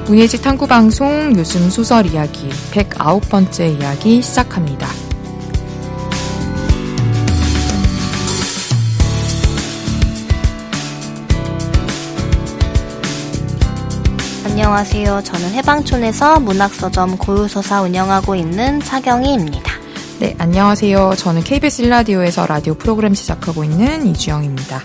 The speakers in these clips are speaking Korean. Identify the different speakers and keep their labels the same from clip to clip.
Speaker 1: 문예지 탐구방송 요즘 소설 이야기 109번째 이야기 시작합니다.
Speaker 2: 안녕하세요. 저는 해방촌에서 문학서점 고유서사 운영하고 있는 차경희입니다.
Speaker 1: 네, 안녕하세요. 저는 KBS 1라디오에서 라디오 프로그램 제작하고 있는 이주영입니다.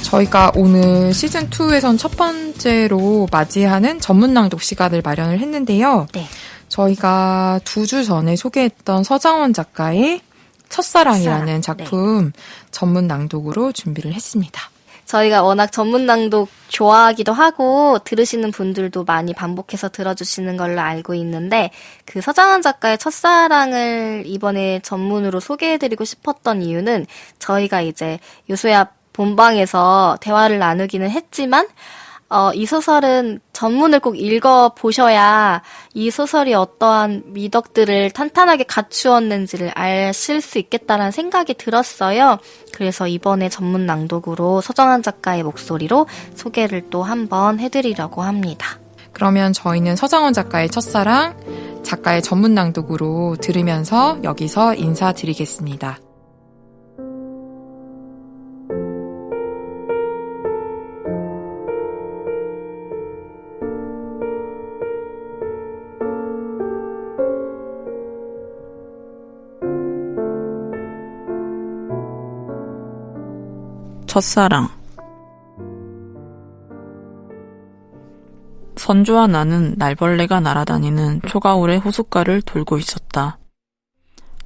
Speaker 1: 저희가 오늘 시즌2에선 첫 번째로 맞이하는 전문낭독 시간을 마련을 했는데요.
Speaker 2: 네.
Speaker 1: 저희가 2주 전에 소개했던 서장원 작가의 첫사랑이라는 작품 전문낭독으로 준비를 했습니다.
Speaker 2: 저희가 워낙 전문낭독 좋아하기도 하고 들으시는 분들도 많이 반복해서 들어주시는 걸로 알고 있는데 그 서장원 작가의 첫사랑을 이번에 전문으로 소개해드리고 싶었던 이유는 저희가 이제 요소야 본방에서 대화를 나누기는 했지만 이 소설은 전문을 꼭 읽어보셔야 이 소설이 어떠한 미덕들을 탄탄하게 갖추었는지를 아실 수 있겠다는 생각이 들었어요. 그래서 이번에 전문 낭독으로 서정한 작가의 목소리로 소개를 또 한번 해드리려고 합니다.
Speaker 1: 그러면 저희는 서정원 작가의 첫사랑, 작가의 전문 낭독으로 들으면서 여기서 인사드리겠습니다.
Speaker 3: 첫사랑. 선주와 나는 날벌레가 날아다니는 초가을의 호숫가를 돌고 있었다.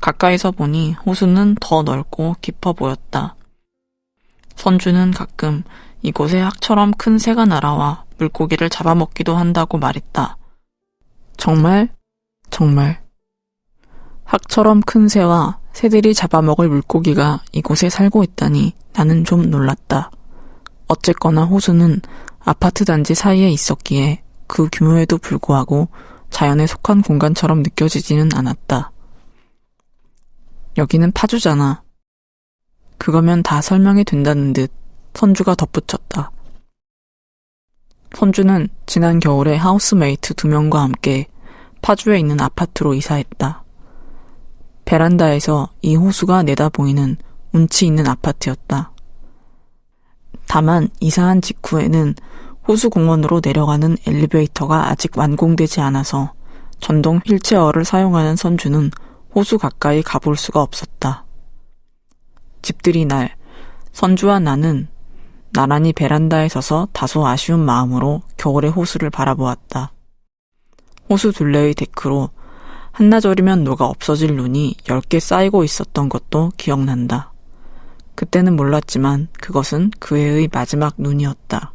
Speaker 3: 가까이서 보니 호수는 더 넓고 깊어 보였다. 선주는 가끔 이곳에 학처럼 큰 새가 날아와 물고기를 잡아먹기도 한다고 말했다. 정말? 정말. 학처럼 큰 새와 새들이 잡아먹을 물고기가 이곳에 살고 있다니 나는 좀 놀랐다. 어쨌거나 호수는 아파트 단지 사이에 있었기에 그 규모에도 불구하고 자연에 속한 공간처럼 느껴지지는 않았다. 여기는 파주잖아. 그거면 다 설명이 된다는 듯 선주가 덧붙였다. 선주는 지난 겨울에 하우스메이트 2명과 함께 파주에 있는 아파트로 이사했다. 베란다에서 이 호수가 내다보이는 운치 있는 아파트였다. 다만 이사한 직후에는 호수공원으로 내려가는 엘리베이터가 아직 완공되지 않아서 전동 휠체어를 사용하는 선주는 호수 가까이 가볼 수가 없었다. 집들이 날, 선주와 나는 나란히 베란다에 서서 다소 아쉬운 마음으로 겨울의 호수를 바라보았다. 호수 둘레의 데크로 한나절이면 녹아 없어질 눈이 10개 쌓이고 있었던 것도 기억난다. 그때는 몰랐지만 그것은 그 해의 마지막 눈이었다.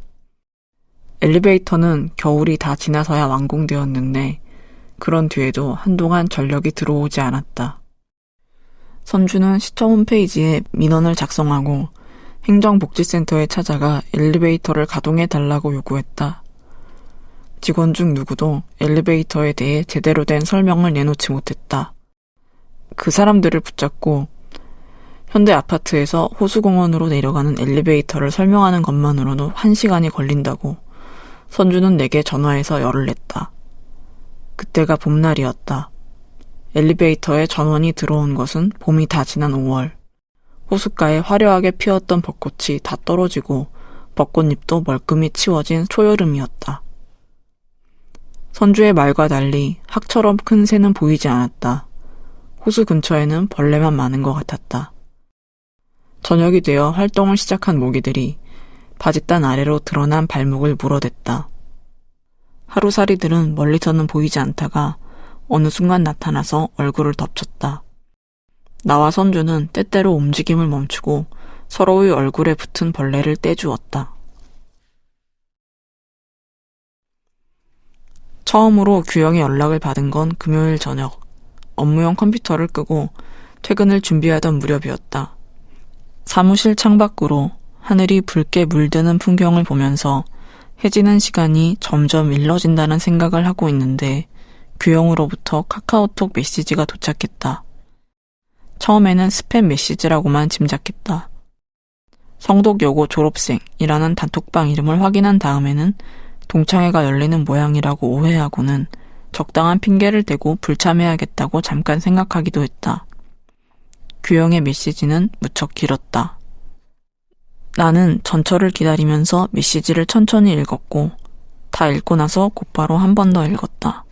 Speaker 3: 엘리베이터는 겨울이 다 지나서야 완공되었는데 그런 뒤에도 한동안 전력이 들어오지 않았다. 선주는 시청 홈페이지에 민원을 작성하고 행정복지센터에 찾아가 엘리베이터를 가동해달라고 요구했다. 직원 중 누구도 엘리베이터에 대해 제대로 된 설명을 내놓지 못했다. 그 사람들을 붙잡고 현대 아파트에서 호수공원으로 내려가는 엘리베이터를 설명하는 것만으로도 1시간이 걸린다고 선주는 내게 전화해서 열을 냈다. 그때가 봄날이었다. 엘리베이터에 전원이 들어온 것은 봄이 다 지난 5월. 호숫가에 화려하게 피었던 벚꽃이 다 떨어지고 벚꽃잎도 멀끔히 치워진 초여름이었다. 선주의 말과 달리 학처럼 큰 새는 보이지 않았다. 호수 근처에는 벌레만 많은 것 같았다. 저녁이 되어 활동을 시작한 모기들이 바짓단 아래로 드러난 발목을 물어댔다. 하루살이들은 멀리서는 보이지 않다가 어느 순간 나타나서 얼굴을 덮쳤다. 나와 선주는 때때로 움직임을 멈추고 서로의 얼굴에 붙은 벌레를 떼주었다. 처음으로 규영의 연락을 받은 건 금요일 저녁. 업무용 컴퓨터를 끄고 퇴근을 준비하던 무렵이었다. 사무실 창밖으로 하늘이 붉게 물드는 풍경을 보면서 해지는 시간이 점점 일러진다는 생각을 하고 있는데 규영으로부터 카카오톡 메시지가 도착했다. 처음에는 스팸 메시지라고만 짐작했다. 성독여고 졸업생이라는 단톡방 이름을 확인한 다음에는 동창회가 열리는 모양이라고 오해하고는 적당한 핑계를 대고 불참해야겠다고 잠깐 생각하기도 했다. 규영의 메시지는 무척 길었다. 나는 전철을 기다리면서 메시지를 천천히 읽었고 다 읽고 나서 곧바로 한 번 더 읽었다.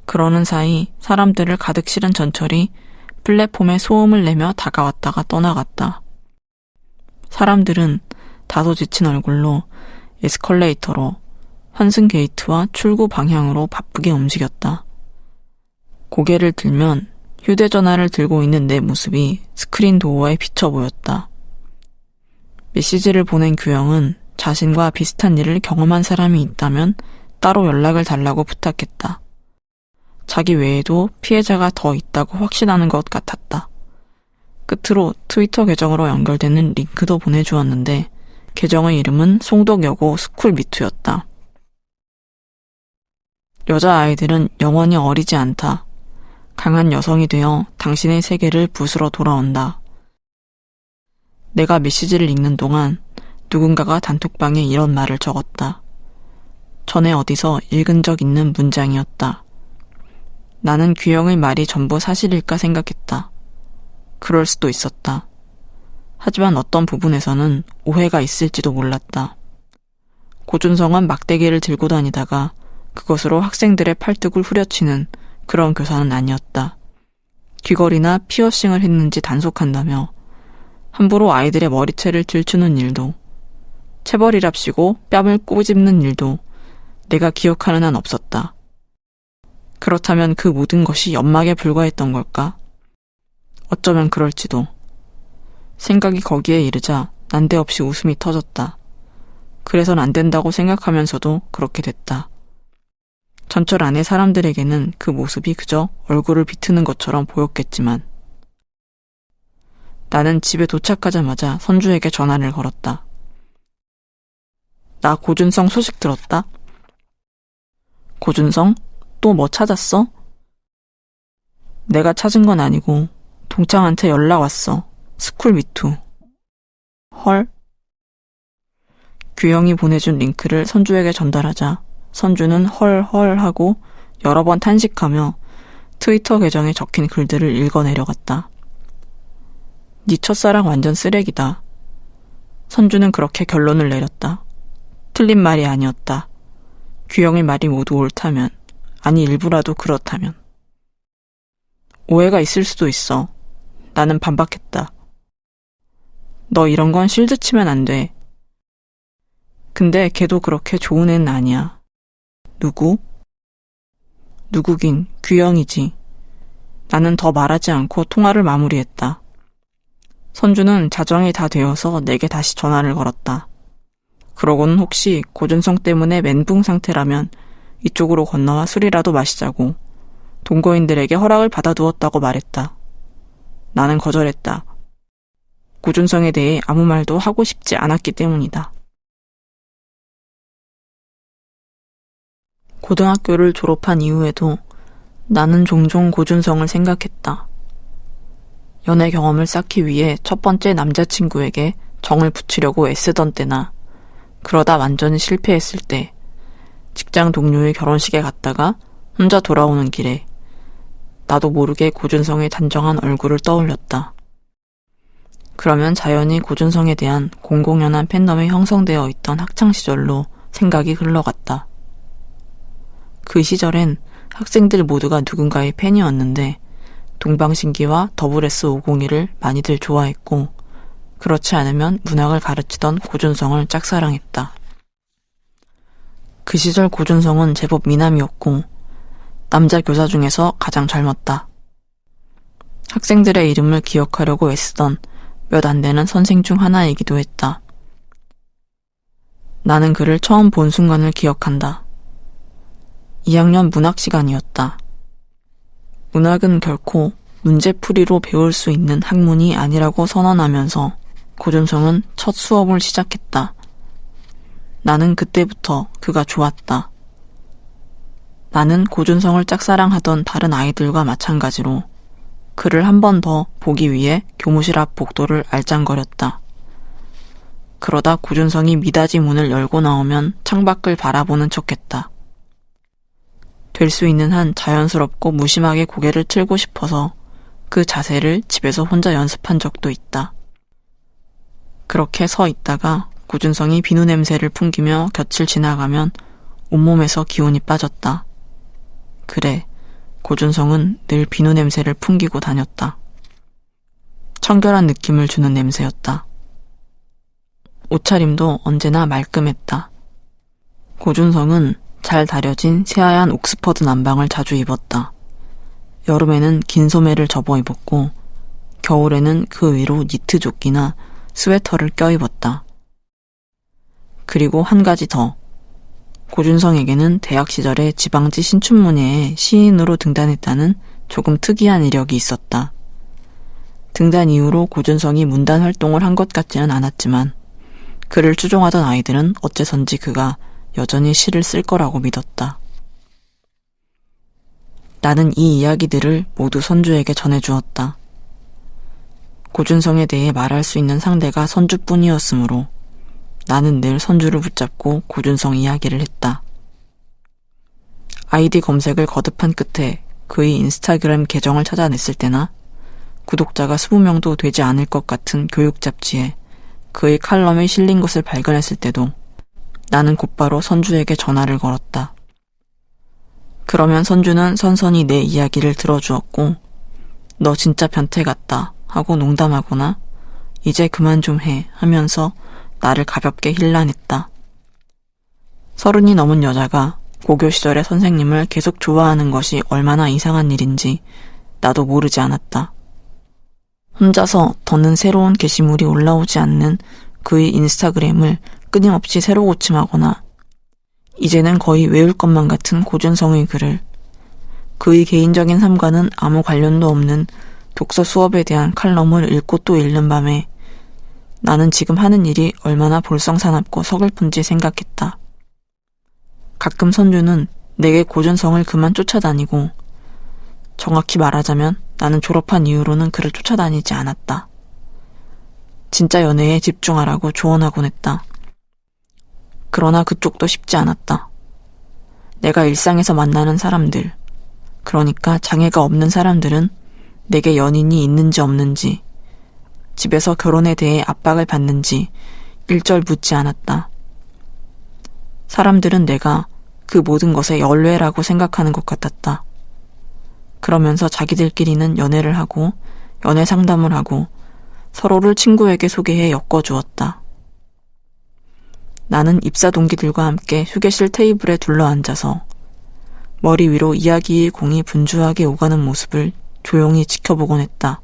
Speaker 3: 그러는 사이 사람들을 가득 실은 전철이 플랫폼에 소음을 내며 다가왔다가 떠나갔다. 사람들은 다소 지친 얼굴로 에스컬레이터로 환승 게이트와 출구 방향으로 바쁘게 움직였다. 고개를 들면 휴대전화를 들고 있는 내 모습이 스크린 도어에 비쳐 보였다. 메시지를 보낸 규영은 자신과 비슷한 일을 경험한 사람이 있다면 따로 연락을 달라고 부탁했다. 자기 외에도 피해자가 더 있다고 확신하는 것 같았다. 끝으로 트위터 계정으로 연결되는 링크도 보내주었는데 계정의 이름은 송덕여고 스쿨미투였다. 여자아이들은 영원히 어리지 않다. 강한 여성이 되어 당신의 세계를 부수러 돌아온다. 내가 메시지를 읽는 동안 누군가가 단톡방에 이런 말을 적었다. 전에 어디서 읽은 적 있는 문장이었다. 나는 규영의 말이 전부 사실일까 생각했다. 그럴 수도 있었다. 하지만 어떤 부분에서는 오해가 있을지도 몰랐다. 고준성은 막대기를 들고 다니다가 그것으로 학생들의 팔뚝을 후려치는 그런 교사는 아니었다. 귀걸이나 피어싱을 했는지 단속한다며 함부로 아이들의 머리채를 들추는 일도, 체벌이랍시고 뺨을 꼬집는 일도 내가 기억하는 한 없었다. 그렇다면 그 모든 것이 연막에 불과했던 걸까? 어쩌면 그럴지도. 생각이 거기에 이르자 난데없이 웃음이 터졌다. 그래선 안 된다고 생각하면서도 그렇게 됐다. 전철 안의 사람들에게는 그 모습이 그저 얼굴을 비트는 것처럼 보였겠지만 나는 집에 도착하자마자 선주에게 전화를 걸었다. 나 고준성 소식 들었다? 고준성? 또 뭐 찾았어? 내가 찾은 건 아니고 동창한테 연락 왔어. 스쿨미투. 헐? 규영이 보내준 링크를 선주에게 전달하자 선주는 헐헐 하고 여러 번 탄식하며 트위터 계정에 적힌 글들을 읽어내려갔다. 네 첫사랑 완전 쓰레기다. 선주는 그렇게 결론을 내렸다. 틀린 말이 아니었다. 규영의 말이 모두 옳다면, 아니 일부라도 그렇다면. 오해가 있을 수도 있어. 나는 반박했다. 너 이런 건 실드 치면 안 돼. 근데 걔도 그렇게 좋은 애는 아니야. 누구? 누구긴 규영이지. 나는 더 말하지 않고 통화를 마무리했다. 선주는 자정이 다 되어서 내게 다시 전화를 걸었다. 그러고는 혹시 고준성 때문에 멘붕 상태라면 이쪽으로 건너와 술이라도 마시자고 동거인들에게 허락을 받아두었다고 말했다. 나는 거절했다. 고준성에 대해 아무 말도 하고 싶지 않았기 때문이다. 고등학교를 졸업한 이후에도 나는 종종 고준성을 생각했다. 연애 경험을 쌓기 위해 첫 번째 남자친구에게 정을 붙이려고 애쓰던 때나 그러다 완전히 실패했을 때 직장 동료의 결혼식에 갔다가 혼자 돌아오는 길에 나도 모르게 고준성의 단정한 얼굴을 떠올렸다. 그러면 자연히 고준성에 대한 공공연한 팬덤이 형성되어 있던 학창시절로 생각이 흘러갔다. 그 시절엔 학생들 모두가 누군가의 팬이었는데 동방신기와 WS501을 많이들 좋아했고 그렇지 않으면 문학을 가르치던 고준성을 짝사랑했다. 그 시절 고준성은 제법 미남이었고 남자 교사 중에서 가장 젊었다. 학생들의 이름을 기억하려고 애쓰던 몇 안 되는 선생 중 하나이기도 했다. 나는 그를 처음 본 순간을 기억한다. 2학년 문학 시간이었다. 문학은 결코 문제풀이로 배울 수 있는 학문이 아니라고 선언하면서 고준성은 첫 수업을 시작했다. 나는 그때부터 그가 좋았다. 나는 고준성을 짝사랑하던 다른 아이들과 마찬가지로 그를 한 번 더 보기 위해 교무실 앞 복도를 알짱거렸다. 그러다 고준성이 미닫이 문을 열고 나오면 창밖을 바라보는 척했다. 될 수 있는 한 자연스럽고 무심하게 고개를 틀고 싶어서 그 자세를 집에서 혼자 연습한 적도 있다. 그렇게 서 있다가 고준성이 비누 냄새를 풍기며 곁을 지나가면 온몸에서 기운이 빠졌다. 그래, 고준성은 늘 비누 냄새를 풍기고 다녔다. 청결한 느낌을 주는 냄새였다. 옷차림도 언제나 말끔했다. 고준성은 잘 다려진 새하얀 옥스퍼드 남방을 자주 입었다. 여름에는 긴 소매를 접어 입었고 겨울에는 그 위로 니트 조끼나 스웨터를 껴입었다. 그리고 한 가지 더. 고준성에게는 대학 시절에 지방지 신춘문예에 시인으로 등단했다는 조금 특이한 이력이 있었다. 등단 이후로 고준성이 문단 활동을 한 것 같지는 않았지만 그를 추종하던 아이들은 어째선지 그가 여전히 시를 쓸 거라고 믿었다. 나는 이 이야기들을 모두 선주에게 전해주었다. 고준성에 대해 말할 수 있는 상대가 선주뿐이었으므로 나는 늘 선주를 붙잡고 고준성 이야기를 했다. 아이디 검색을 거듭한 끝에 그의 인스타그램 계정을 찾아냈을 때나 구독자가 20명도 되지 않을 것 같은 교육 잡지에 그의 칼럼이 실린 것을 발견했을 때도 나는 곧바로 선주에게 전화를 걸었다. 그러면 선주는 선선히 내 이야기를 들어주었고 너 진짜 변태 같다 하고 농담하거나 이제 그만 좀 해 하면서 나를 가볍게 힐난했다. 30이 넘은 여자가 고교 시절의 선생님을 계속 좋아하는 것이 얼마나 이상한 일인지 나도 모르지 않았다. 혼자서 더는 새로운 게시물이 올라오지 않는 그의 인스타그램을 끊임없이 새로 고침하거나 이제는 거의 외울 것만 같은 고준성의 글을 그의 개인적인 삶과는 아무 관련도 없는 독서 수업에 대한 칼럼을 읽고 또 읽는 밤에 나는 지금 하는 일이 얼마나 볼썽사납고 서글픈지 생각했다. 가끔 선주는 내게 고준성을 그만 쫓아다니고 정확히 말하자면 나는 졸업한 이후로는 그를 쫓아다니지 않았다. 진짜 연애에 집중하라고 조언하곤 했다. 그러나 그쪽도 쉽지 않았다. 내가 일상에서 만나는 사람들, 그러니까 장애가 없는 사람들은 내게 연인이 있는지 없는지, 집에서 결혼에 대해 압박을 받는지 일절 묻지 않았다. 사람들은 내가 그 모든 것에 열외라고 생각하는 것 같았다. 그러면서 자기들끼리는 연애를 하고 연애 상담을 하고 서로를 친구에게 소개해 엮어주었다. 나는 입사 동기들과 함께 휴게실 테이블에 둘러앉아서 머리 위로 이야기의 공이 분주하게 오가는 모습을 조용히 지켜보곤 했다.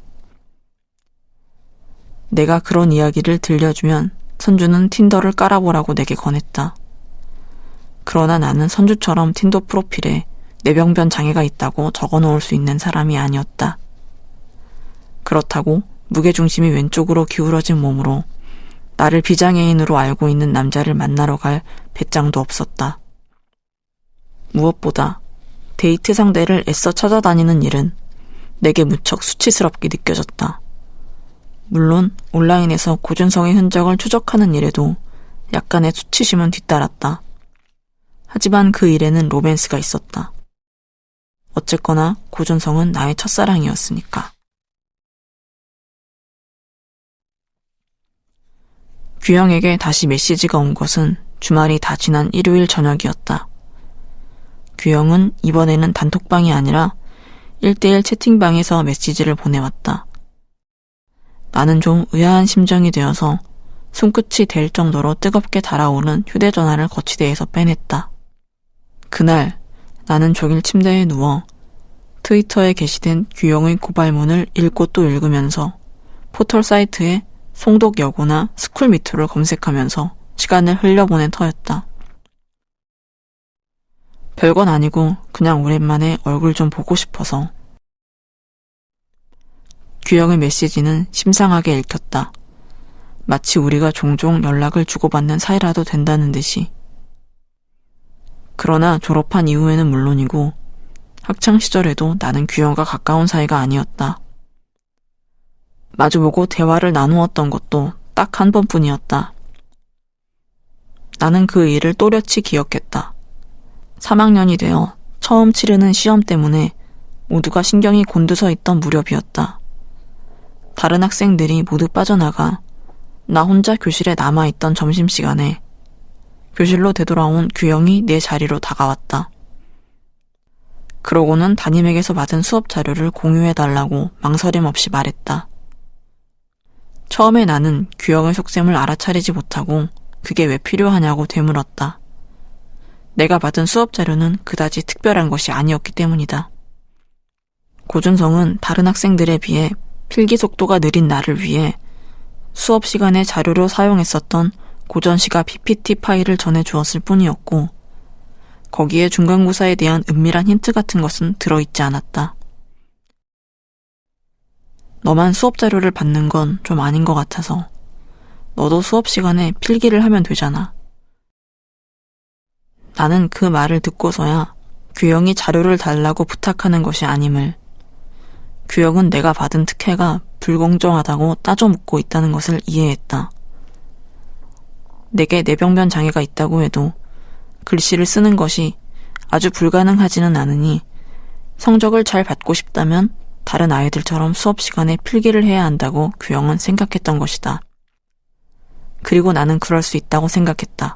Speaker 3: 내가 그런 이야기를 들려주면 선주는 틴더를 깔아보라고 내게 권했다. 그러나 나는 선주처럼 틴더 프로필에 뇌병변 장애가 있다고 적어놓을 수 있는 사람이 아니었다. 그렇다고 무게중심이 왼쪽으로 기울어진 몸으로 나를 비장애인으로 알고 있는 남자를 만나러 갈 배짱도 없었다. 무엇보다 데이트 상대를 애써 찾아다니는 일은 내게 무척 수치스럽게 느껴졌다. 물론 온라인에서 고준성의 흔적을 추적하는 일에도 약간의 수치심은 뒤따랐다. 하지만 그 일에는 로맨스가 있었다. 어쨌거나 고준성은 나의 첫사랑이었으니까. 규영에게 다시 메시지가 온 것은 주말이 다 지난 일요일 저녁이었다. 규영은 이번에는 단톡방이 아니라 1대1 채팅방에서 메시지를 보내왔다. 나는 좀 의아한 심정이 되어서 손끝이 될 정도로 뜨겁게 달아오른 휴대전화를 거치대에서 빼냈다. 그날 나는 종일 침대에 누워 트위터에 게시된 규영의 고발문을 읽고 또 읽으면서 포털 사이트에 송독여고나 스쿨미투를 검색하면서 시간을 흘려보낸 터였다. 별건 아니고 그냥 오랜만에 얼굴 좀 보고 싶어서. 규영의 메시지는 심상하게 읽혔다. 마치 우리가 종종 연락을 주고받는 사이라도 된다는 듯이. 그러나 졸업한 이후에는 물론이고 학창시절에도 나는 규영과 가까운 사이가 아니었다. 마주보고 대화를 나누었던 것도 딱 한 번뿐이었다. 나는 그 일을 또렷이 기억했다. 3학년이 되어 처음 치르는 시험 때문에 모두가 신경이 곤두서 있던 무렵이었다. 다른 학생들이 모두 빠져나가 나 혼자 교실에 남아있던 점심시간에 교실로 되돌아온 규영이 내 자리로 다가왔다. 그러고는 담임에게서 받은 수업 자료를 공유해달라고 망설임 없이 말했다. 처음에 나는 규영의 속셈을 알아차리지 못하고 그게 왜 필요하냐고 되물었다. 내가 받은 수업 자료는 그다지 특별한 것이 아니었기 때문이다. 고준성은 다른 학생들에 비해 필기 속도가 느린 나를 위해 수업 시간에 자료로 사용했었던 고전시가 PPT 파일을 전해주었을 뿐이었고 거기에 중간고사에 대한 은밀한 힌트 같은 것은 들어있지 않았다. 너만 수업 자료를 받는 건 좀 아닌 것 같아서 너도 수업 시간에 필기를 하면 되잖아. 나는 그 말을 듣고서야 규영이 자료를 달라고 부탁하는 것이 아님을, 규영은 내가 받은 특혜가 불공정하다고 따져 묻고 있다는 것을 이해했다. 내게 뇌병변 장애가 있다고 해도 글씨를 쓰는 것이 아주 불가능하지는 않으니 성적을 잘 받고 싶다면 다른 아이들처럼 수업 시간에 필기를 해야 한다고 규영은 생각했던 것이다. 그리고 나는 그럴 수 있다고 생각했다.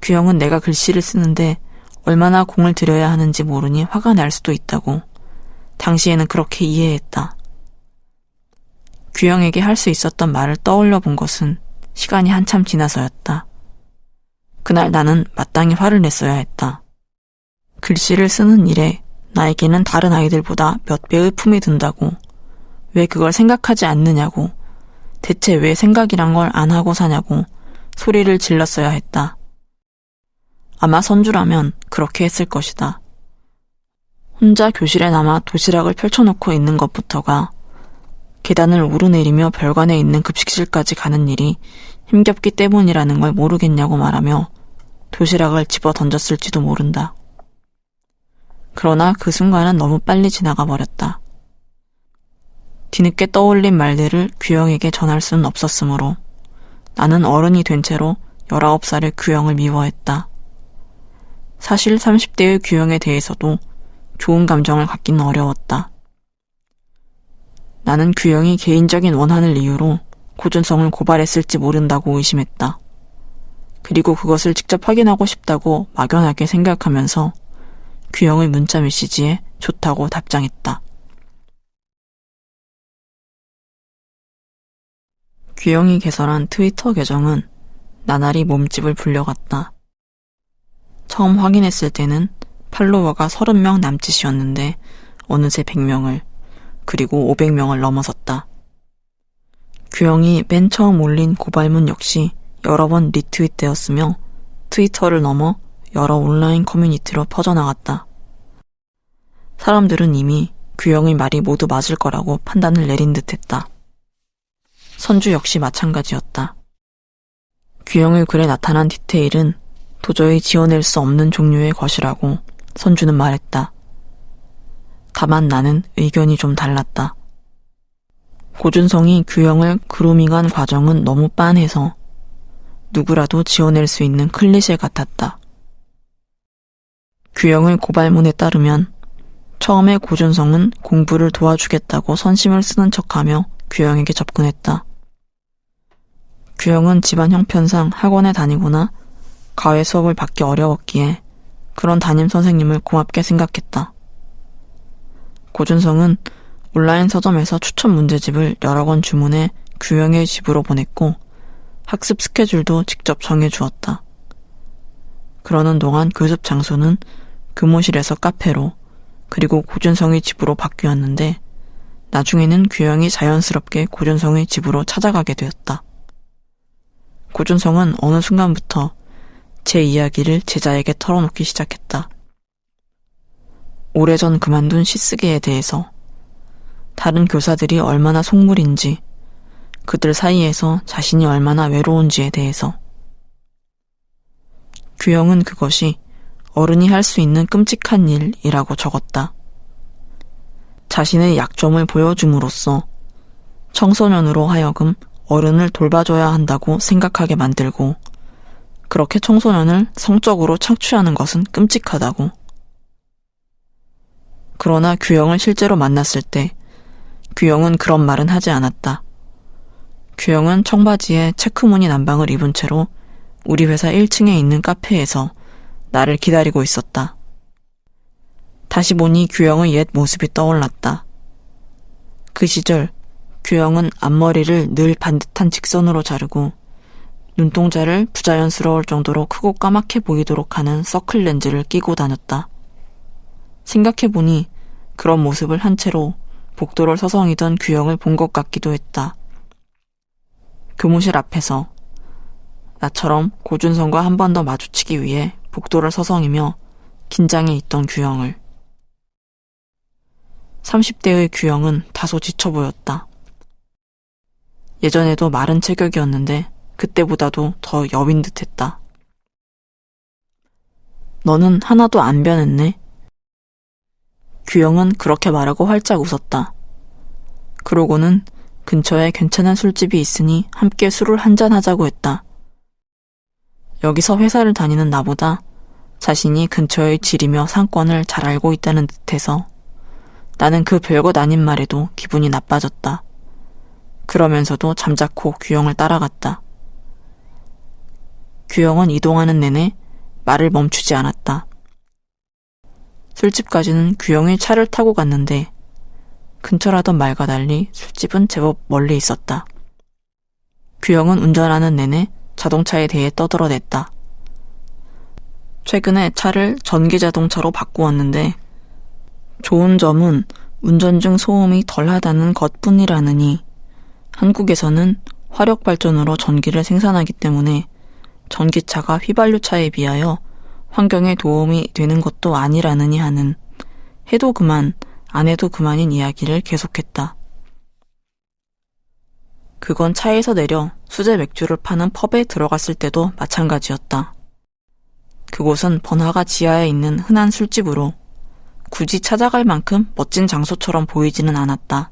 Speaker 3: 규영은 내가 글씨를 쓰는데 얼마나 공을 들여야 하는지 모르니 화가 날 수도 있다고 당시에는 그렇게 이해했다. 규영에게 할 수 있었던 말을 떠올려 본 것은 시간이 한참 지나서였다. 그날 나는 마땅히 화를 냈어야 했다. 글씨를 쓰는 일에 나에게는 다른 아이들보다 몇 배의 품이 든다고, 왜 그걸 생각하지 않느냐고, 대체 왜 생각이란 걸 안 하고 사냐고 소리를 질렀어야 했다. 아마 선주라면 그렇게 했을 것이다. 혼자 교실에 남아 도시락을 펼쳐놓고 있는 것부터가 계단을 오르내리며 별관에 있는 급식실까지 가는 일이 힘겹기 때문이라는 걸 모르겠냐고 말하며 도시락을 집어 던졌을지도 모른다. 그러나 그 순간은 너무 빨리 지나가 버렸다. 뒤늦게 떠올린 말들을 규영에게 전할 수는 없었으므로 나는 어른이 된 채로 19살의 규영을 미워했다. 사실 30대의 규영에 대해서도 좋은 감정을 갖기는 어려웠다. 나는 규영이 개인적인 원한을 이유로 고준성을 고발했을지 모른다고 의심했다. 그리고 그것을 직접 확인하고 싶다고 막연하게 생각하면서 규영의 문자 메시지에 좋다고 답장했다. 규영이 개설한 트위터 계정은 나날이 몸집을 불려갔다. 처음 확인했을 때는 팔로워가 30명 남짓이었는데 어느새 100명을, 그리고 500명을 넘어섰다. 규영이 맨 처음 올린 고발문 역시 여러 번 리트윗되었으며 트위터를 넘어 여러 온라인 커뮤니티로 퍼져나갔다. 사람들은 이미 규영의 말이 모두 맞을 거라고 판단을 내린 듯했다. 선주 역시 마찬가지였다. 규영의 글에 나타난 디테일은 도저히 지어낼 수 없는 종류의 것이라고 선주는 말했다. 다만 나는 의견이 좀 달랐다. 고준성이 규영을 그루밍한 과정은 너무 빤해서 누구라도 지어낼 수 있는 클리셰 같았다. 규영의 고발문에 따르면 처음에 고준성은 공부를 도와주겠다고 선심을 쓰는 척하며 규영에게 접근했다. 규영은 집안 형편상 학원에 다니거나 과외 수업을 받기 어려웠기에 그런 담임 선생님을 고맙게 생각했다. 고준성은 온라인 서점에서 추천 문제집을 여러 권 주문해 규영의 집으로 보냈고 학습 스케줄도 직접 정해주었다. 그러는 동안 교습 장소는 교무실에서 카페로, 그리고 고준성의 집으로 바뀌었는데 나중에는 규영이 자연스럽게 고준성의 집으로 찾아가게 되었다. 고준성은 어느 순간부터 제 이야기를 제자에게 털어놓기 시작했다. 오래전 그만둔 시쓰기에 대해서, 다른 교사들이 얼마나 속물인지, 그들 사이에서 자신이 얼마나 외로운지에 대해서. 규영은 그것이 어른이 할 수 있는 끔찍한 일이라고 적었다. 자신의 약점을 보여줌으로써 청소년으로 하여금 어른을 돌봐줘야 한다고 생각하게 만들고 그렇게 청소년을 성적으로 착취하는 것은 끔찍하다고. 그러나 규영을 실제로 만났을 때 규영은 그런 말은 하지 않았다. 규영은 청바지에 체크무늬 남방을 입은 채로 우리 회사 1층에 있는 카페에서 나를 기다리고 있었다. 다시 보니 규영의 옛 모습이 떠올랐다. 그 시절 규영은 앞머리를 늘 반듯한 직선으로 자르고 눈동자를 부자연스러울 정도로 크고 까맣게 보이도록 하는 서클 렌즈를 끼고 다녔다. 생각해보니 그런 모습을 한 채로 복도를 서성이던 규영을 본 것 같기도 했다. 교무실 앞에서 나처럼 고준성과 한 번 더 마주치기 위해 복도를 서성이며 긴장해 있던 규영을. 30대의 규영은 다소 지쳐 보였다. 예전에도 마른 체격이었는데 그때보다도 더 여빈 듯했다. 너는 하나도 안 변했네. 규영은 그렇게 말하고 활짝 웃었다. 그러고는 근처에 괜찮은 술집이 있으니 함께 술을 한잔하자고 했다. 여기서 회사를 다니는 나보다 자신이 근처의 질이며 상권을 잘 알고 있다는 듯해서 나는 그 별것 아닌 말에도 기분이 나빠졌다. 그러면서도 잠자코 규영을 따라갔다. 규영은 이동하는 내내 말을 멈추지 않았다. 술집까지는 규영의 차를 타고 갔는데 근처라던 말과 달리 술집은 제법 멀리 있었다. 규영은 운전하는 내내 자동차에 대해 떠들어댔다. 최근에 차를 전기자동차로 바꾸었는데 좋은 점은 운전 중 소음이 덜하다는 것뿐이라느니 한국에서는 화력발전으로 전기를 생산하기 때문에 전기차가 휘발유차에 비하여 환경에 도움이 되는 것도 아니라느니 하는 해도 그만 안 해도 그만인 이야기를 계속했다. 그건 차에서 내려 수제 맥주를 파는 펍에 들어갔을 때도 마찬가지였다. 그곳은 번화가 지하에 있는 흔한 술집으로 굳이 찾아갈 만큼 멋진 장소처럼 보이지는 않았다.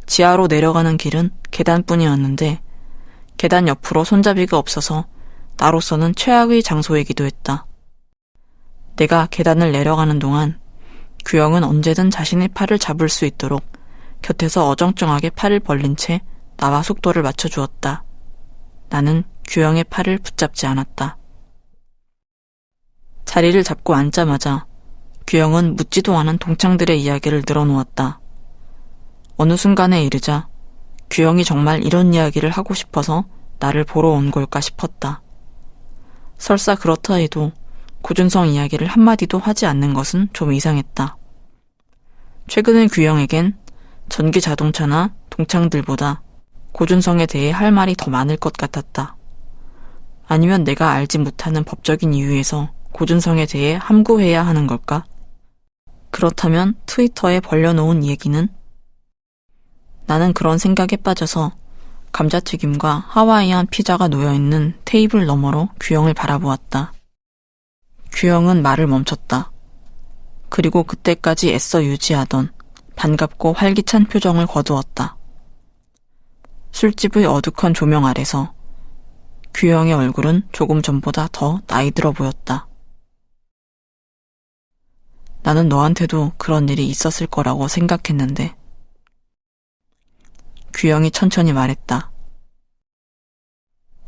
Speaker 3: 지하로 내려가는 길은 계단뿐이었는데 계단 옆으로 손잡이가 없어서 나로서는 최악의 장소이기도 했다. 내가 계단을 내려가는 동안 규영은 언제든 자신의 팔을 잡을 수 있도록 곁에서 어정쩡하게 팔을 벌린 채 나와 속도를 맞춰주었다. 나는 규영의 팔을 붙잡지 않았다. 자리를 잡고 앉자마자 규영은 묻지도 않은 동창들의 이야기를 늘어놓았다. 어느 순간에 이르자 규영이 정말 이런 이야기를 하고 싶어서 나를 보러 온 걸까 싶었다. 설사 그렇다 해도 고준성 이야기를 한마디도 하지 않는 것은 좀 이상했다. 최근의 규영에겐 전기 자동차나 동창들보다 고준성에 대해 할 말이 더 많을 것 같았다. 아니면 내가 알지 못하는 법적인 이유에서 고준성에 대해 함구해야 하는 걸까? 그렇다면 트위터에 벌려놓은 얘기는? 나는 그런 생각에 빠져서 감자튀김과 하와이안 피자가 놓여있는 테이블 너머로 규영을 바라보았다. 규영은 말을 멈췄다. 그리고 그때까지 애써 유지하던 반갑고 활기찬 표정을 거두었다. 술집의 어둑한 조명 아래서 규영의 얼굴은 조금 전보다 더 나이 들어 보였다. 나는 너한테도 그런 일이 있었을 거라고 생각했는데. 규영이 천천히 말했다.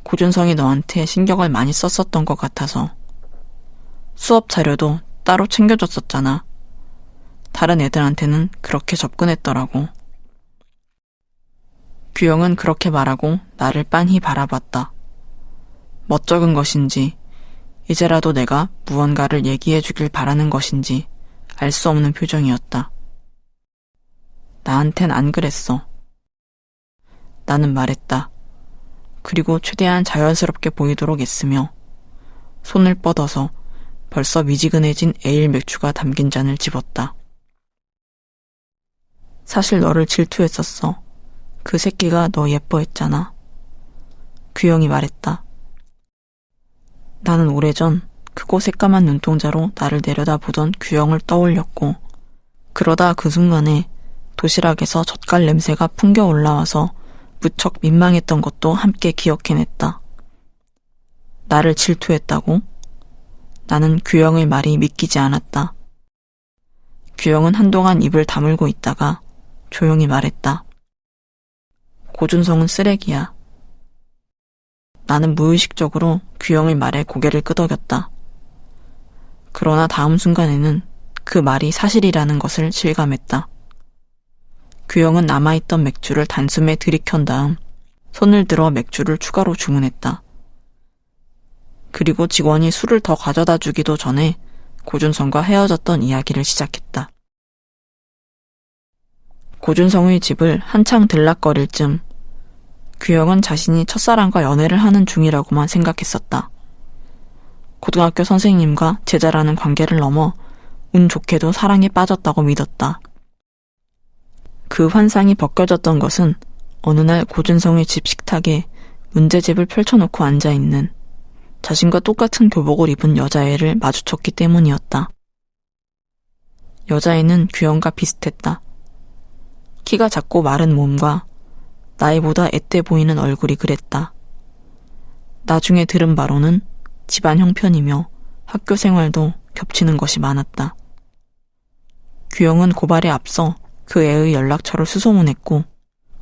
Speaker 3: 고준성이 너한테 신경을 많이 썼었던 것 같아서. 수업 자료도 따로 챙겨줬었잖아. 다른 애들한테는 그렇게 접근했더라고. 규영은 그렇게 말하고 나를 빤히 바라봤다. 멋쩍은 것인지 이제라도 내가 무언가를 얘기해 주길 바라는 것인지 알 수 없는 표정이었다. 나한텐 안 그랬어. 나는 말했다. 그리고 최대한 자연스럽게 보이도록 애쓰며 손을 뻗어서 벌써 미지근해진 에일 맥주가 담긴 잔을 집었다. 사실 너를 질투했었어. 그 새끼가 너 예뻐했잖아. 규영이 말했다. 나는 오래전 크고 새까만 눈동자로 나를 내려다보던 규영을 떠올렸고 그러다 그 순간에 도시락에서 젓갈 냄새가 풍겨 올라와서 무척 민망했던 것도 함께 기억해냈다. 나를 질투했다고? 나는 규영의 말이 믿기지 않았다. 규영은 한동안 입을 다물고 있다가 조용히 말했다. 고준성은 쓰레기야. 나는 무의식적으로 규영의 말에 고개를 끄덕였다. 그러나 다음 순간에는 그 말이 사실이라는 것을 실감했다. 규영은 남아있던 맥주를 단숨에 들이켠 다음 손을 들어 맥주를 추가로 주문했다. 그리고 직원이 술을 더 가져다 주기도 전에 고준성과 헤어졌던 이야기를 시작했다. 고준성의 집을 한창 들락거릴 쯤 규영은 자신이 첫사랑과 연애를 하는 중이라고만 생각했었다. 고등학교 선생님과 제자라는 관계를 넘어 운 좋게도 사랑에 빠졌다고 믿었다. 그 환상이 벗겨졌던 것은 어느 날 고준성의 집 식탁에 문제집을 펼쳐놓고 앉아있는 자신과 똑같은 교복을 입은 여자애를 마주쳤기 때문이었다. 여자애는 규영과 비슷했다. 키가 작고 마른 몸과 나이보다 앳돼 보이는 얼굴이 그랬다. 나중에 들은 바로는 집안 형편이며 학교 생활도 겹치는 것이 많았다. 규영은 고발에 앞서 그 애의 연락처를 수소문했고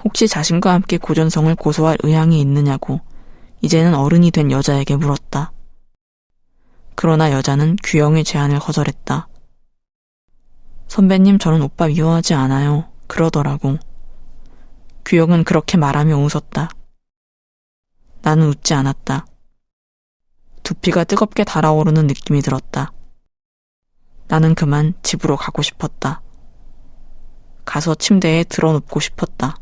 Speaker 3: 혹시 자신과 함께 고준성을 고소할 의향이 있느냐고 이제는 어른이 된 여자에게 물었다. 그러나 여자는 규영의 제안을 거절했다. 선배님, 저는 오빠 미워하지 않아요. 그러더라고. 규영은 그렇게 말하며 웃었다. 나는 웃지 않았다. 두피가 뜨겁게 달아오르는 느낌이 들었다. 나는 그만 집으로 가고 싶었다. 가서 침대에 드러눕고 싶었다.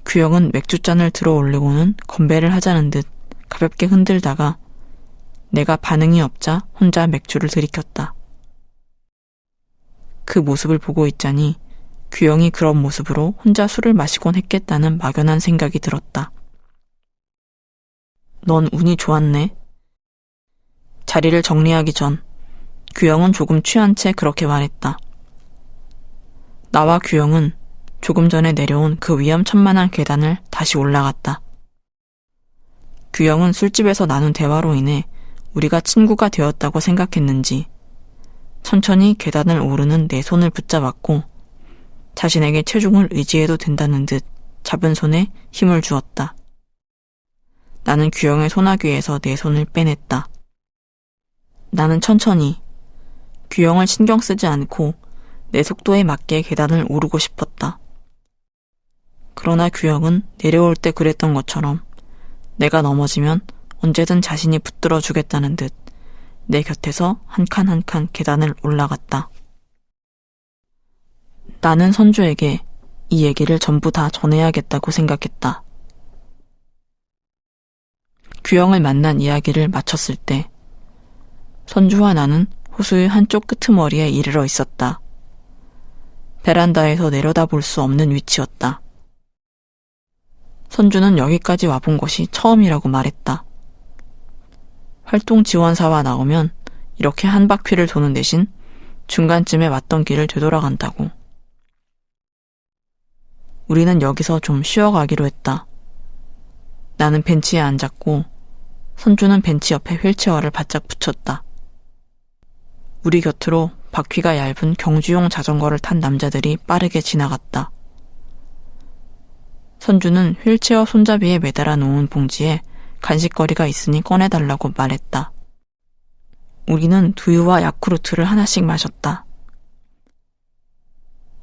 Speaker 3: 규영은 맥주잔을 들어 올리고는 건배를 하자는 듯 가볍게 흔들다가 내가 반응이 없자 혼자 맥주를 들이켰다. 그 모습을 보고 있자니 규영이 그런 모습으로 혼자 술을 마시곤 했겠다는 막연한 생각이 들었다. 넌 운이 좋았네. 자리를 정리하기 전 규영은 조금 취한 채 그렇게 말했다. 나와 규영은 조금 전에 내려온 그 위험천만한 계단을 다시 올라갔다. 규영은 술집에서 나눈 대화로 인해 우리가 친구가 되었다고 생각했는지 천천히 계단을 오르는 내 손을 붙잡았고 자신에게 체중을 의지해도 된다는 듯 잡은 손에 힘을 주었다. 나는 규영의 소나귀에서 내 손을 빼냈다. 나는 천천히 규영을 신경 쓰지 않고 내 속도에 맞게 계단을 오르고 싶었다. 그러나 규영은 내려올 때 그랬던 것처럼 내가 넘어지면 언제든 자신이 붙들어 주겠다는 듯 내 곁에서 한 칸 한 칸 계단을 올라갔다. 나는 선주에게 이 얘기를 전부 다 전해야겠다고 생각했다. 규영을 만난 이야기를 마쳤을 때 선주와 나는 호수의 한쪽 끄트머리에 이르러 있었다. 베란다에서 내려다볼 수 없는 위치였다. 선주는 여기까지 와본 것이 처음이라고 말했다. 활동 지원사와 나오면 이렇게 한 바퀴를 도는 대신 중간쯤에 왔던 길을 되돌아간다고. 우리는 여기서 좀 쉬어가기로 했다. 나는 벤치에 앉았고 선주는 벤치 옆에 휠체어를 바짝 붙였다. 우리 곁으로 바퀴가 얇은 경주용 자전거를 탄 남자들이 빠르게 지나갔다. 선주는 휠체어 손잡이에 매달아 놓은 봉지에 간식거리가 있으니 꺼내달라고 말했다. 우리는 두유와 야쿠르트를 하나씩 마셨다.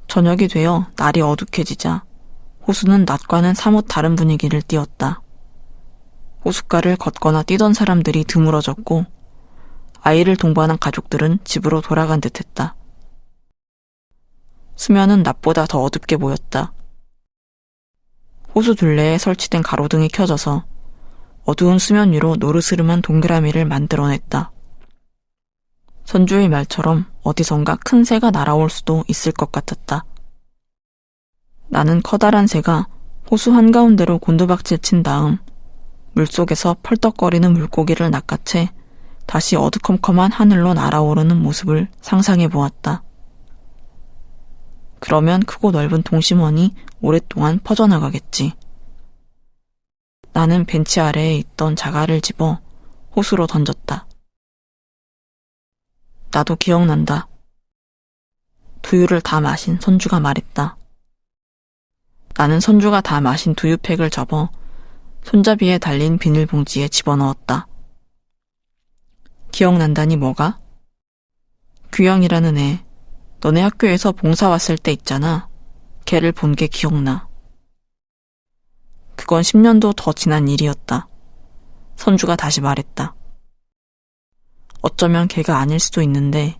Speaker 3: 저녁이 되어 날이 어둑해지자 호수는 낮과는 사뭇 다른 분위기를 띄었다. 호숫가를 걷거나 뛰던 사람들이 드물어졌고 아이를 동반한 가족들은 집으로 돌아간 듯했다. 수면은 낮보다 더 어둡게 보였다. 호수 둘레에 설치된 가로등이 켜져서 어두운 수면 위로 노르스름한 동그라미를 만들어냈다. 선주의 말처럼 어디선가 큰 새가 날아올 수도 있을 것 같았다. 나는 커다란 새가 호수 한가운데로 곤두박질 친 다음 물속에서 펄떡거리는 물고기를 낚아채 다시 어두컴컴한 하늘로 날아오르는 모습을 상상해 보았다. 그러면 크고 넓은 동심원이 오랫동안 퍼져나가겠지. 나는 벤치 아래에 있던 자갈을 집어 호수로 던졌다. 나도 기억난다. 두유를 다 마신 선주가 말했다. 나는 선주가 다 마신 두유팩을 접어 손잡이에 달린 비닐봉지에 집어넣었다. 기억난다니 뭐가? 규영이라는 애, 너네 학교에서 봉사 왔을 때 있잖아. 걔를 본 게 기억나. 그건 10년도 더 지난 일이었다. 선주가 다시 말했다. 어쩌면 걔가 아닐 수도 있는데,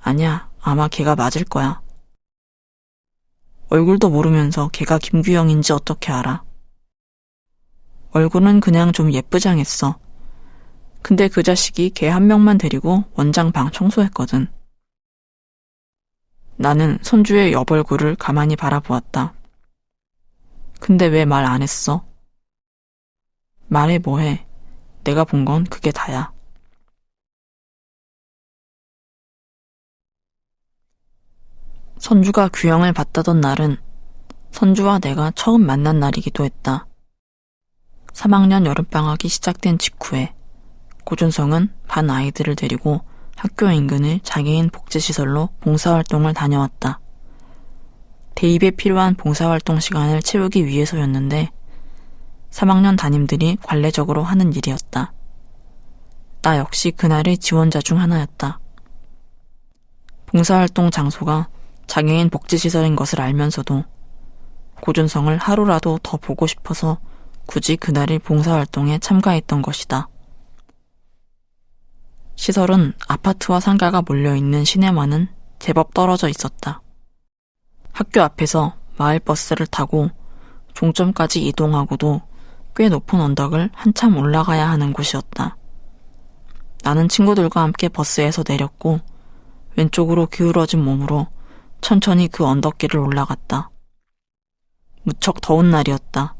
Speaker 3: 아냐, 아마 걔가 맞을 거야. 얼굴도 모르면서 걔가 김규영인지 어떻게 알아? 얼굴은 그냥 좀 예쁘장했어. 근데 그 자식이 걔 한 명만 데리고 원장 방 청소했거든. 나는 선주의 옆얼굴을 가만히 바라보았다. 근데 왜 말 안 했어? 말해 뭐해. 내가 본 건 그게 다야. 선주가 규영을 봤다던 날은 선주와 내가 처음 만난 날이기도 했다. 3학년 여름방학이 시작된 직후에 고준성은 반 아이들을 데리고 학교 인근의 장애인 복지시설로 봉사활동을 다녀왔다. 대입에 필요한 봉사활동 시간을 채우기 위해서였는데 3학년 담임들이 관례적으로 하는 일이었다. 나 역시 그날의 지원자 중 하나였다. 봉사활동 장소가 장애인 복지시설인 것을 알면서도 고준성을 하루라도 더 보고 싶어서 굳이 그날의 봉사활동에 참가했던 것이다. 시설은 아파트와 상가가 몰려있는 시내와는 제법 떨어져 있었다. 학교 앞에서 마을버스를 타고 종점까지 이동하고도 꽤 높은 언덕을 한참 올라가야 하는 곳이었다. 나는 친구들과 함께 버스에서 내렸고 왼쪽으로 기울어진 몸으로 천천히 그 언덕길을 올라갔다. 무척 더운 날이었다.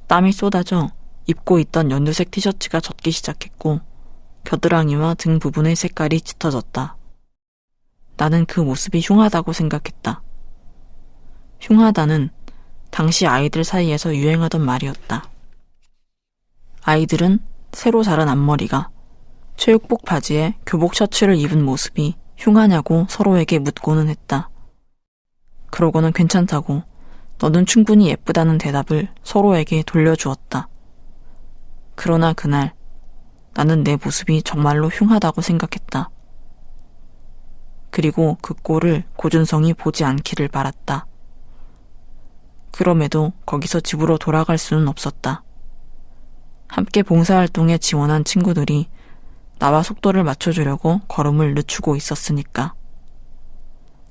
Speaker 3: 땀이 쏟아져 입고 있던 연두색 티셔츠가 젖기 시작했고 겨드랑이와 등 부분의 색깔이 짙어졌다. 나는 그 모습이 흉하다고 생각했다. 흉하다는 당시 아이들 사이에서 유행하던 말이었다. 아이들은 새로 자란 앞머리가 체육복 바지에 교복 셔츠를 입은 모습이 흉하냐고 서로에게 묻고는 했다. 그러고는 괜찮다고 너는 충분히 예쁘다는 대답을 서로에게 돌려주었다. 그러나 그날 나는 내 모습이 정말로 흉하다고 생각했다. 그리고 그 꼴을 고준성이 보지 않기를 바랐다. 그럼에도 거기서 집으로 돌아갈 수는 없었다. 함께 봉사활동에 지원한 친구들이 나와 속도를 맞춰주려고 걸음을 늦추고 있었으니까.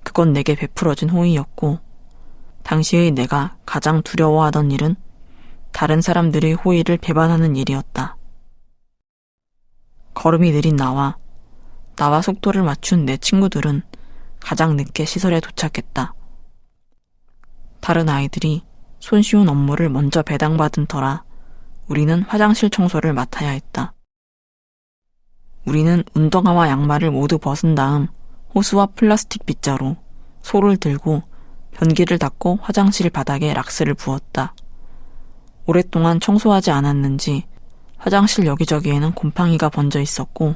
Speaker 3: 그건 내게 베풀어진 호의였고 당시의 내가 가장 두려워하던 일은 다른 사람들의 호의를 배반하는 일이었다. 걸음이 느린 나와 속도를 맞춘 내 친구들은 가장 늦게 시설에 도착했다. 다른 아이들이 손쉬운 업무를 먼저 배당받은 터라 우리는 화장실 청소를 맡아야 했다. 우리는 운동화와 양말을 모두 벗은 다음 호수와 플라스틱 빗자루, 소를 들고 변기를 닫고 화장실 바닥에 락스를 부었다. 오랫동안 청소하지 않았는지 화장실 여기저기에는 곰팡이가 번져 있었고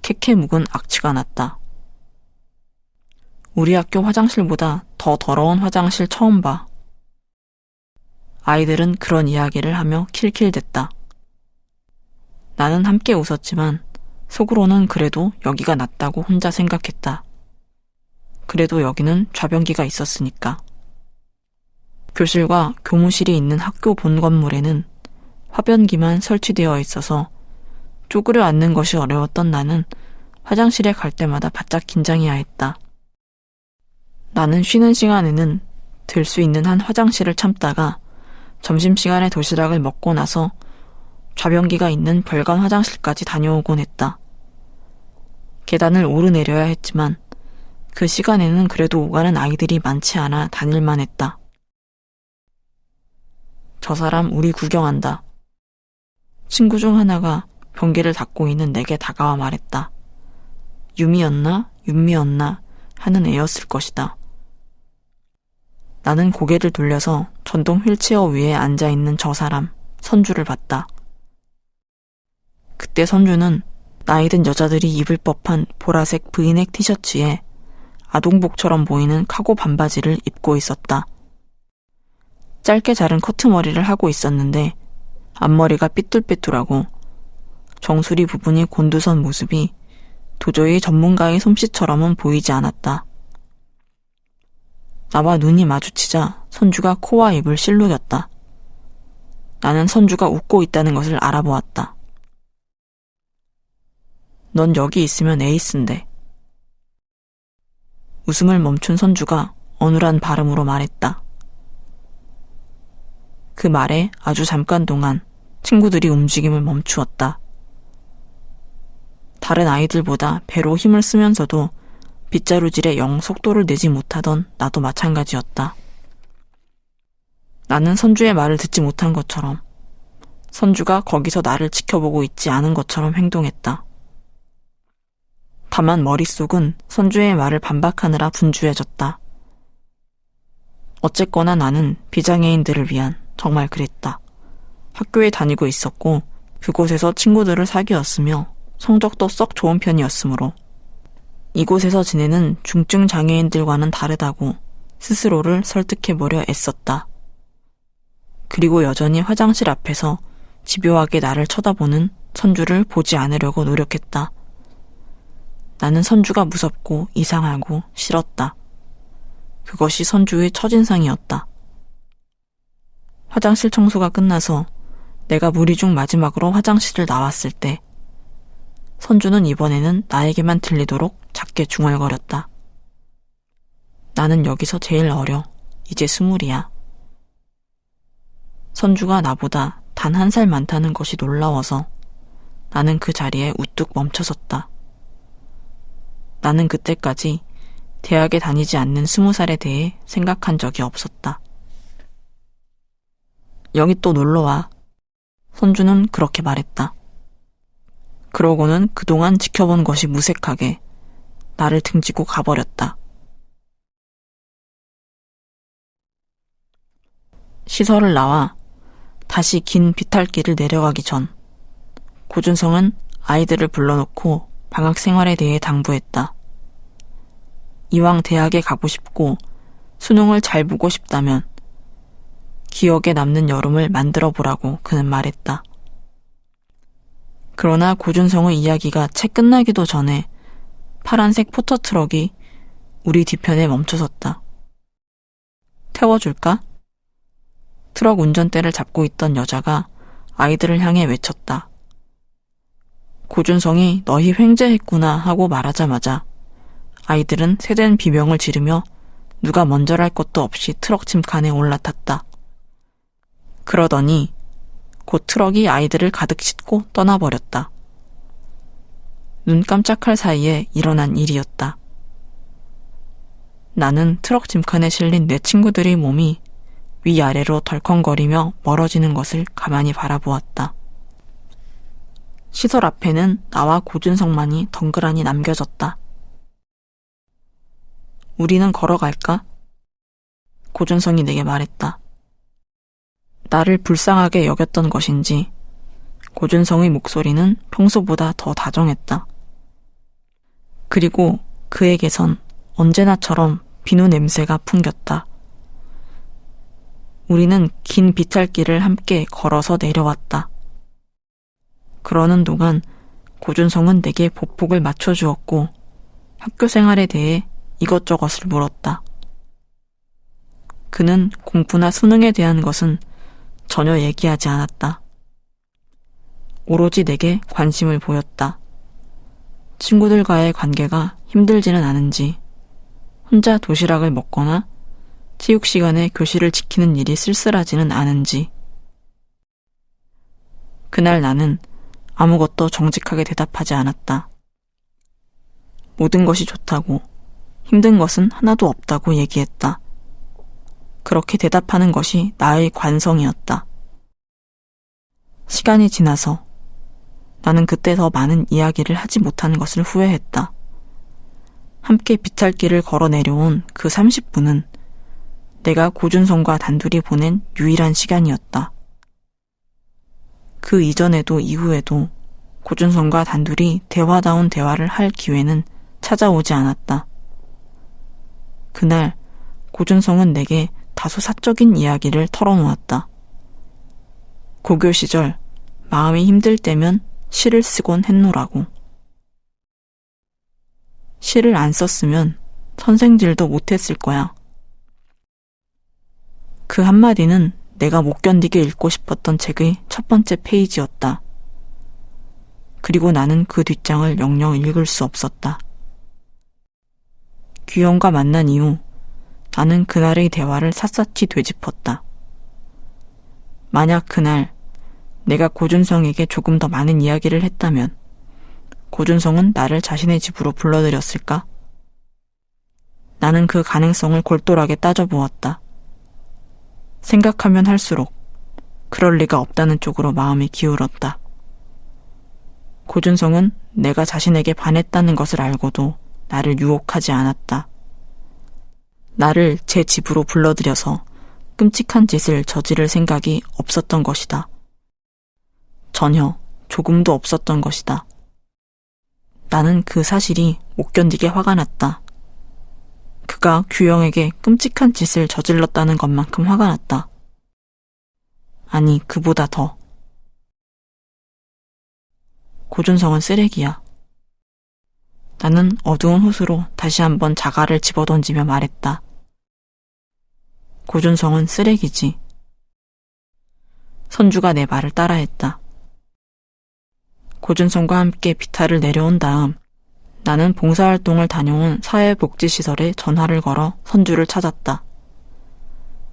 Speaker 3: 캐캐 묵은 악취가 났다. 우리 학교 화장실보다 더 더러운 화장실 처음 봐. 아이들은 그런 이야기를 하며 킬킬댔다. 나는 함께 웃었지만 속으로는 그래도 여기가 낫다고 혼자 생각했다. 그래도 여기는 좌변기가 있었으니까. 교실과 교무실이 있는 학교 본 건물에는 화변기만 설치되어 있어서 쪼그려 앉는 것이 어려웠던 나는 화장실에 갈 때마다 바짝 긴장해야 했다. 나는 쉬는 시간에는 들 수 있는 한 화장실을 참다가 점심시간에 도시락을 먹고 나서 좌변기가 있는 별관 화장실까지 다녀오곤 했다. 계단을 오르내려야 했지만 그 시간에는 그래도 오가는 아이들이 많지 않아 다닐만 했다. 저 사람 우리 구경한다. 친구 중 하나가 변기를 닫고 있는 내게 다가와 말했다. 유미였나? 윤미였나? 하는 애였을 것이다. 나는 고개를 돌려서 전동 휠체어 위에 앉아있는 저 사람, 선주를 봤다. 그때 선주는 나이든 여자들이 입을 법한 보라색 브이넥 티셔츠에 아동복처럼 보이는 카고 반바지를 입고 있었다. 짧게 자른 커트머리를 하고 있었는데 앞머리가 삐뚤빼뚤하고 정수리 부분이 곤두선 모습이 도저히 전문가의 솜씨처럼은 보이지 않았다. 나와 눈이 마주치자 선주가 코와 입을 실룩였다. 나는 선주가 웃고 있다는 것을 알아보았다. 넌 여기 있으면 에이스인데. 웃음을 멈춘 선주가 어눌한 발음으로 말했다. 그 말에 아주 잠깐 동안 친구들이 움직임을 멈추었다. 다른 아이들보다 배로 힘을 쓰면서도 빗자루질에 영 속도를 내지 못하던 나도 마찬가지였다. 나는 선주의 말을 듣지 못한 것처럼, 선주가 거기서 나를 지켜보고 있지 않은 것처럼 행동했다. 다만 머릿속은 선주의 말을 반박하느라 분주해졌다. 어쨌거나 나는 비장애인들을 위한, 정말 그랬다. 학교에 다니고 있었고 그곳에서 친구들을 사귀었으며 성적도 썩 좋은 편이었으므로 이곳에서 지내는 중증 장애인들과는 다르다고 스스로를 설득해보려 애썼다. 그리고 여전히 화장실 앞에서 집요하게 나를 쳐다보는 선주를 보지 않으려고 노력했다. 나는 선주가 무섭고 이상하고 싫었다. 그것이 선주의 첫인상이었다. 화장실 청소가 끝나서 내가 무리 중 마지막으로 화장실을 나왔을 때 선주는 이번에는 나에게만 들리도록 작게 중얼거렸다. 나는 여기서 제일 어려. 이제 20이야. 선주가 나보다 단 1살 많다는 것이 놀라워서 나는 그 자리에 우뚝 멈춰섰다. 나는 그때까지 대학에 다니지 않는 20살에 대해 생각한 적이 없었다. 여기 또 놀러와. 선주는 그렇게 말했다. 그러고는 그동안 지켜본 것이 무색하게 나를 등지고 가버렸다. 시설을 나와 다시 긴 비탈길을 내려가기 전 고준성은 아이들을 불러놓고 방학 생활에 대해 당부했다. 이왕 대학에 가고 싶고 수능을 잘 보고 싶다면 기억에 남는 여름을 만들어 보라고 그는 말했다. 그러나 고준성의 이야기가 채 끝나기도 전에 파란색 포터트럭이 우리 뒤편에 멈춰섰다. 태워줄까? 트럭 운전대를 잡고 있던 여자가 아이들을 향해 외쳤다. 고준성이 너희 횡재했구나 하고 말하자마자 아이들은 새된 비명을 지르며 누가 먼저랄 것도 없이 트럭 짐칸에 올라탔다. 그러더니 곧 트럭이 아이들을 가득 싣고 떠나버렸다. 눈 깜짝할 사이에 일어난 일이었다. 나는 트럭 짐칸에 실린 내 친구들의 몸이 위아래로 덜컹거리며 멀어지는 것을 가만히 바라보았다. 시설 앞에는 나와 고준성만이 덩그러니 남겨졌다. 우리는 걸어갈까? 고준성이 내게 말했다. 나를 불쌍하게 여겼던 것인지 고준성의 목소리는 평소보다 더 다정했다. 그리고 그에게선 언제나처럼 비누 냄새가 풍겼다. 우리는 긴 비탈길을 함께 걸어서 내려왔다. 그러는 동안 고준성은 내게 보폭을 맞춰주었고 학교 생활에 대해 이것저것을 물었다. 그는 공부나 수능에 대한 것은 전혀 얘기하지 않았다. 오로지 내게 관심을 보였다. 친구들과의 관계가 힘들지는 않은지, 혼자 도시락을 먹거나 체육 시간에 교실을 지키는 일이 쓸쓸하지는 않은지. 그날 나는 아무것도 정직하게 대답하지 않았다. 모든 것이 좋다고, 힘든 것은 하나도 없다고 얘기했다. 그렇게 대답하는 것이 나의 관성이었다. 시간이 지나서 나는 그때 더 많은 이야기를 하지 못한 것을 후회했다. 함께 비탈길을 걸어 내려온 그 30분은 내가 고준성과 단둘이 보낸 유일한 시간이었다. 그 이전에도 이후에도 고준성과 단둘이 대화다운 대화를 할 기회는 찾아오지 않았다. 그날 고준성은 내게 다소 사적인 이야기를 털어놓았다. 고교 시절 마음이 힘들 때면 시를 쓰곤 했노라고. 시를 안 썼으면 선생질도 못했을 거야. 그 한마디는 내가 못 견디게 읽고 싶었던 책의 첫 번째 페이지였다. 그리고 나는 그 뒷장을 영영 읽을 수 없었다. 규영과 만난 이후 나는 그날의 대화를 샅샅이 되짚었다. 만약 그날 내가 고준성에게 조금 더 많은 이야기를 했다면 고준성은 나를 자신의 집으로 불러들였을까? 나는 그 가능성을 골똘하게 따져보았다. 생각하면 할수록 그럴 리가 없다는 쪽으로 마음이 기울었다. 고준성은 내가 자신에게 반했다는 것을 알고도 나를 유혹하지 않았다. 나를 제 집으로 불러들여서 끔찍한 짓을 저지를 생각이 없었던 것이다. 전혀 조금도 없었던 것이다. 나는 그 사실이 못 견디게 화가 났다. 그가 규영에게 끔찍한 짓을 저질렀다는 것만큼 화가 났다. 아니, 그보다 더. 고준성은 쓰레기야. 나는 어두운 호수로 다시 한번 자갈을 집어던지며 말했다. 고준성은 쓰레기지. 선주가 내 말을 따라했다. 고준성과 함께 비탈을 내려온 다음 나는 봉사활동을 다녀온 사회복지시설에 전화를 걸어 선주를 찾았다.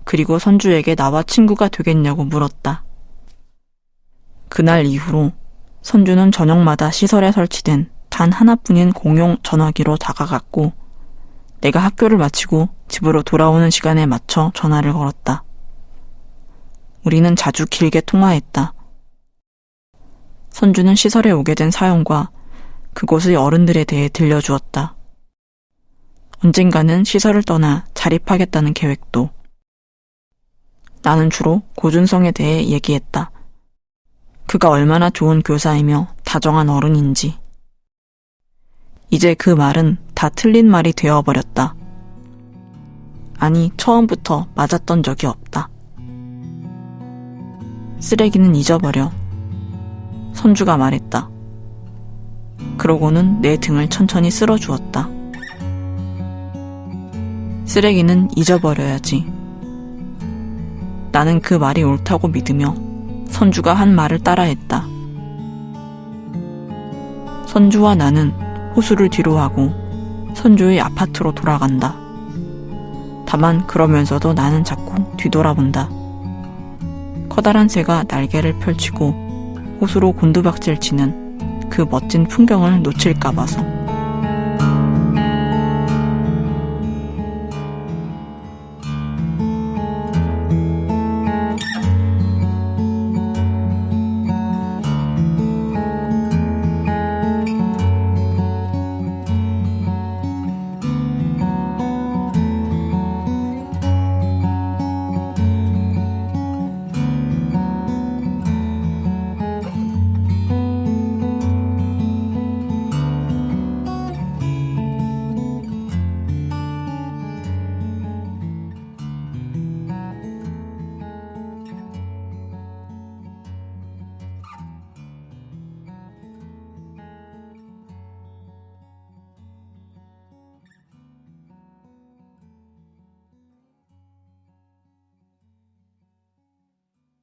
Speaker 3: 그리고 선주에게 나와 친구가 되겠냐고 물었다. 그날 이후로 선주는 저녁마다 시설에 설치된 단 하나뿐인 공용 전화기로 다가갔고 내가 학교를 마치고 집으로 돌아오는 시간에 맞춰 전화를 걸었다. 우리는 자주 길게 통화했다. 선주는 시설에 오게 된 사연과 그곳의 어른들에 대해 들려주었다. 언젠가는 시설을 떠나 자립하겠다는 계획도. 나는 주로 고준성에 대해 얘기했다. 그가 얼마나 좋은 교사이며 다정한 어른인지. 이제 그 말은 다 틀린 말이 되어버렸다. 아니, 처음부터 맞았던 적이 없다. 쓰레기는 잊어버려. 선주가 말했다. 그러고는 내 등을 천천히 쓸어주었다. 쓰레기는 잊어버려야지. 나는 그 말이 옳다고 믿으며 선주가 한 말을 따라했다. 선주와 나는 호수를 뒤로하고 선주의 아파트로 돌아간다. 다만 그러면서도 나는 자꾸 뒤돌아본다. 커다란 새가 날개를 펼치고 호수로 곤두박질 치는 그 멋진 풍경을 놓칠까 봐서.